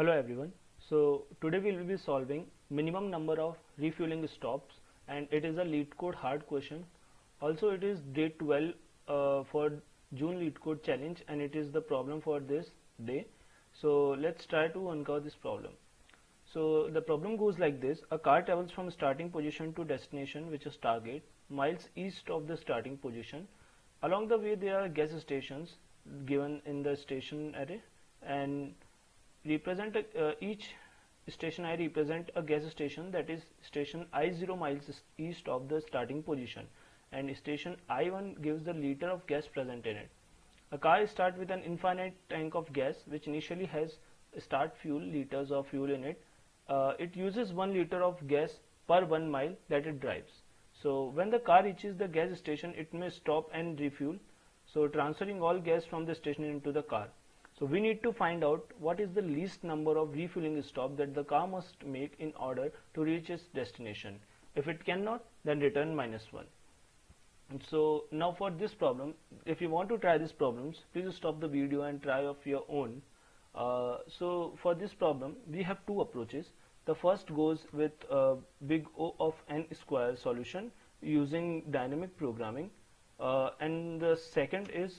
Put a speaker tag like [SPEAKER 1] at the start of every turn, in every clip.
[SPEAKER 1] Hello everyone. So today we will be solving minimum number of refueling stops, and it is a Leetcode hard question. Also it is day 12 for June Leetcode challenge, and it is the problem for this day. So let's try to uncover this problem. So the problem goes like this: a car travels from starting position to destination, which is target, miles east of the starting position. Along the way there are gas stations given in the station array, and represent each station I represent a gas station, that is station I0 miles east of the starting position, and station I1 gives the liter of gas present in it. A car starts with an infinite tank of gas which initially has start fuel liters of fuel in it. It uses 1 liter of gas per 1 mile that it drives. So when the car reaches the gas station, it may stop and refuel, so transferring all gas from the station into the car. So we need to find out what is the least number of refueling stop that the car must make in order to reach its destination. If it cannot, then return -1. And so now for this problem, if you want to try these problems, please stop the video and try of your own. So for this problem, we have two approaches. The first goes with big O of n square solution using dynamic programming, and the second is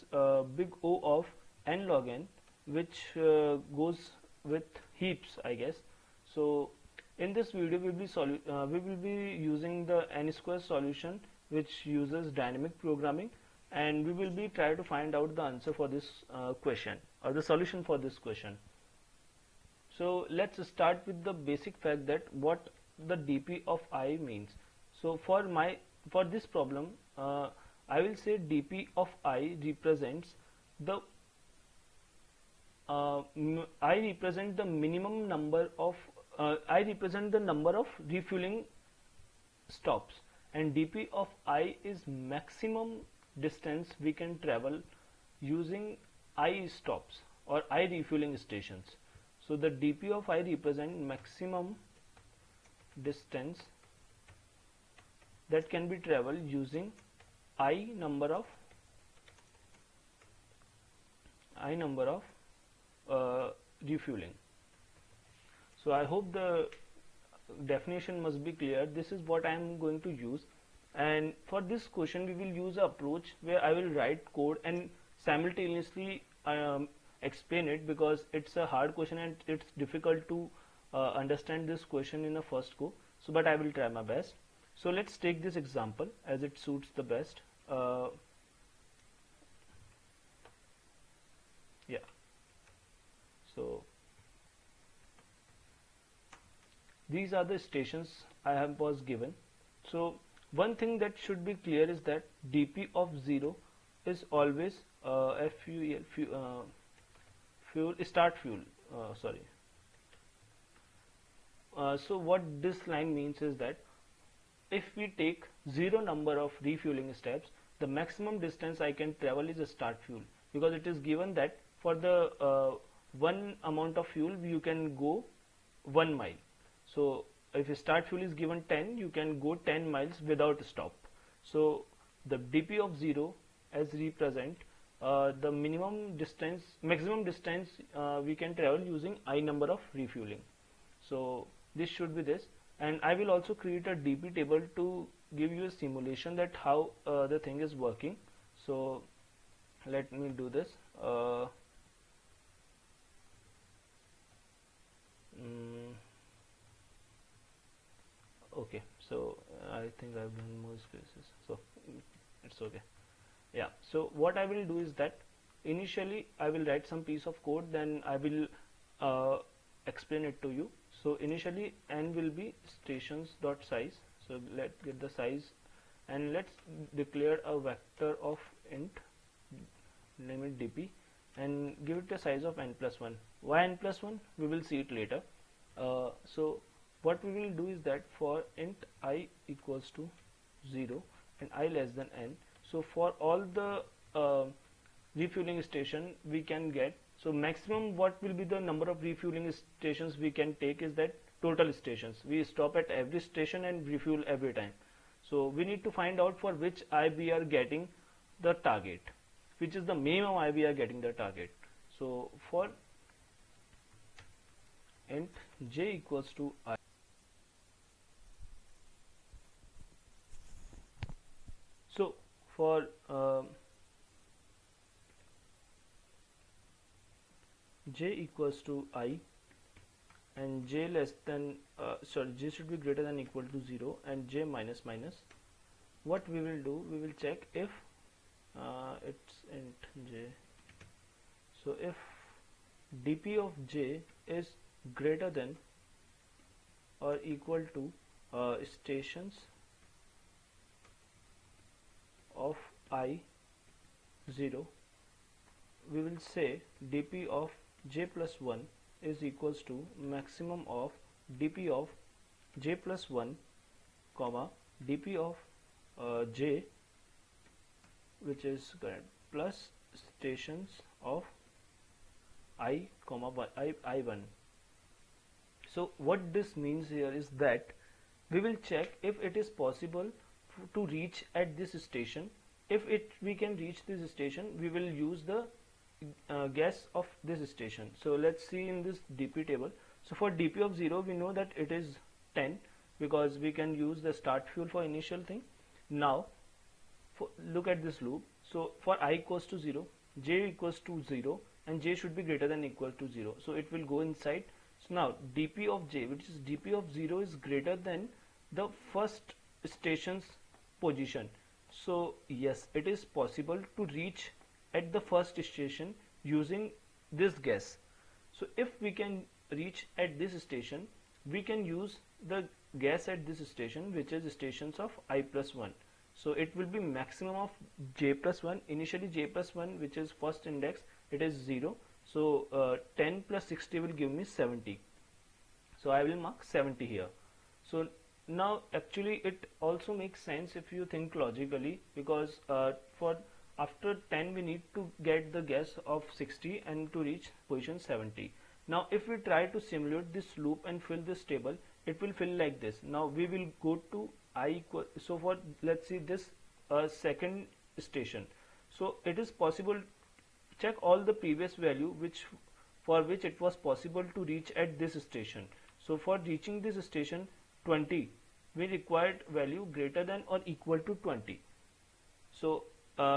[SPEAKER 1] big O of n log n, which goes with heaps, I guess. So in this video we will be using the n square solution, which uses dynamic programming, and we will be try to find out the answer for this question, or the solution for this question. So let's start with the basic fact that what the dp of I means. So for this problem, I will say dp of I represents the I represent the minimum number of I represent the number of refueling stops, and dp of I is maximum distance we can travel using I stops or I refueling stations. So the dp of I represent maximum distance that can be traveled using I number of refueling. So I hope the definition must be clear. This is what I am going to use, and for this question we will use an approach where I will write code and simultaneously explain it, because it's a hard question and it's difficult to understand this question in a first go. So but I will try my best. So let's take this example as it suits the best. Yeah, so these are the stations I have was given. So one thing that should be clear is that dp of 0 is always start fuel. So what this line means is that if we take 0 number of refueling steps, the maximum distance I can travel is a start fuel, because it is given that for the one amount of fuel you can go 1 mile. So if a start fuel is given 10, you can go 10 miles without a stop. So the dp of 0 as represent the maximum distance we can travel using I number of refueling. So this should be this, and I will also create a dp table to give you a simulation that how the thing is working. So let me do this. Okay, so I think I've done more spaces, so it's okay. Yeah, so what I will do is that initially I will write some piece of code, then I will explain it to you. So initially n will be stations dot size. So let's get the size, and let's declare a vector of int, name it dp, and give it a size of n+1. Why n+1? We will see it later. So what we will do is that for int I equals to 0 and I less than n, so for all the refueling station we can get, so maximum what will be the number of refueling stations we can take is that total stations. We stop at every station and refuel every time. So we need to find out for which I we are getting the target, which is the minimum I we are getting the target. So for int j equals to I. So for j equals to I and j less than j should be greater than equal to 0 and j minus minus, what we will do, we will check if it's int j. So if dp of j is greater than or equal to stations of I 0, we will say dp of j plus 1 is equals to maximum of dp of j plus 1 comma dp of j, which is current, plus stations of I comma 1 I1. So what this means here is that we will check if it is possible to reach at this station. If we can reach this station, we will use the guess of this station. So let's see in this dp table. So for dp of 0, we know that it is 10 because we can use the start fuel for initial thing. Now look at this loop. So for I equals to 0, j equals to 0 and j should be greater than equal to 0, so it will go inside. So now dp of j, which is dp of 0, is greater than the first station's position. So yes, it is possible to reach at the first station using this guess. So if we can reach at this station, we can use the guess at this station, which is stations of I plus 1. So it will be maximum of j plus 1. Initially j plus 1, which is first index, it is 0. So 10 plus 60 will give me 70. So I will mark 70 here. So now actually it also makes sense if you think logically, because for after 10 we need to get the guess of 60 and to reach position 70. Now if we try to simulate this loop and fill this table, it will fill like this. Now we will go to I equal, so for let's see this second station. So it is possible, check all the previous value for which it was possible to reach at this station. So for reaching this station 20, we required value greater than or equal to 20. So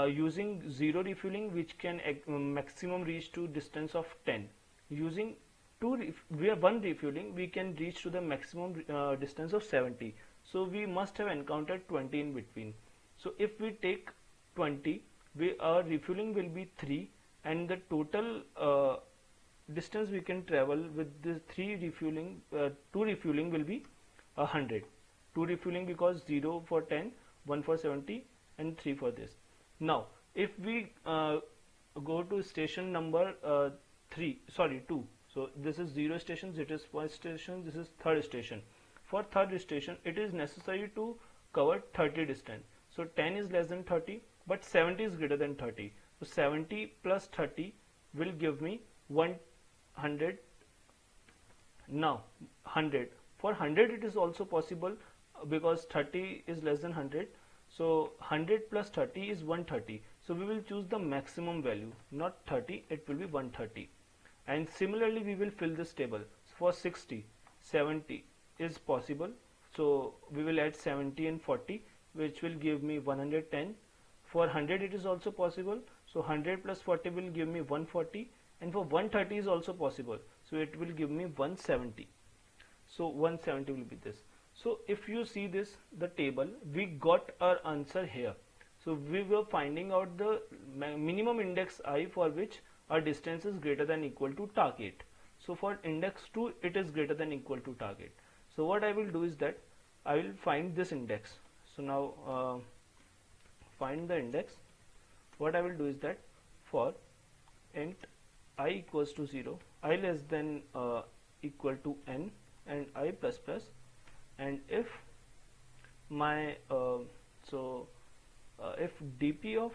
[SPEAKER 1] using 0 refueling, which can maximum reach to distance of 10. Using 1 refueling, we can reach to the maximum distance of 70. So we must have encountered 20 in between. So if we take 20, our refueling will be 3, and the total distance we can travel with the 2 refueling will be 100. 2 refueling because 0 for 10, 1 for 70 and 3 for this. Now if we go to station number 2, so this is 0 stations, it is first station, this is third station. For third station, it is necessary to cover 30 distance. So 10 is less than 30, but 70 is greater than 30. So 70 plus 30 will give me 100. Now 100, for 100 it is also possible because 30 is less than 100. So 100 plus 30 is 130. So we will choose the maximum value, not 30, it will be 130. And similarly we will fill this table. So for 60, 70 is possible, so we will add 70 and 40, which will give me 110. For 100 it is also possible, so 100 plus 40 will give me 140, and for 130 is also possible, so it will give me 170. So 170 will be this. So if you see this, the table, we got our answer here. So we were finding out the minimum index I for which our distance is greater than equal to target. So for index 2, it is greater than equal to target. So what I will do is that I will find this index. So now find the index. What I will do is that for int I equals to 0, I less than equal to n and I plus plus, and if my if dp of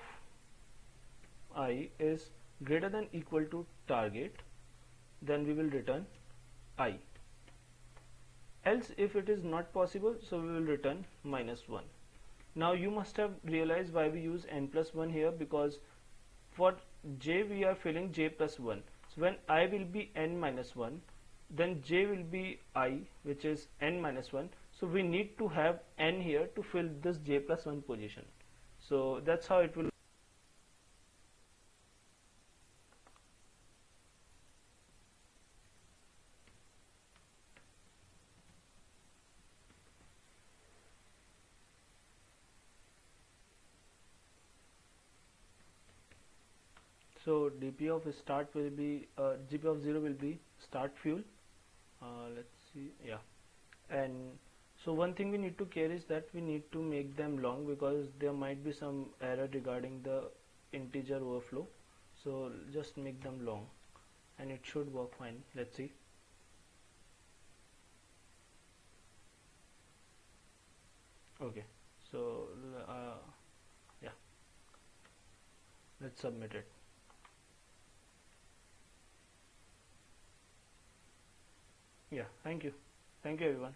[SPEAKER 1] I is greater than equal to target, then we will return I. Else if it is not possible, so we will return -1. Now you must have realized why we use n plus 1 here, because for j we are filling j plus 1. So when I will be n minus 1, then j will be I, which is n minus 1. So we need to have n here to fill this j plus 1 position. So that's how it will. So dp of start will be gp of 0 will be start fuel. Let's see, yeah. And so one thing we need to care is that we need to make them long, because there might be some error regarding the integer overflow. So just make them long and it should work fine. Let's see. Okay, so yeah, let's submit it. Yeah, thank you everyone.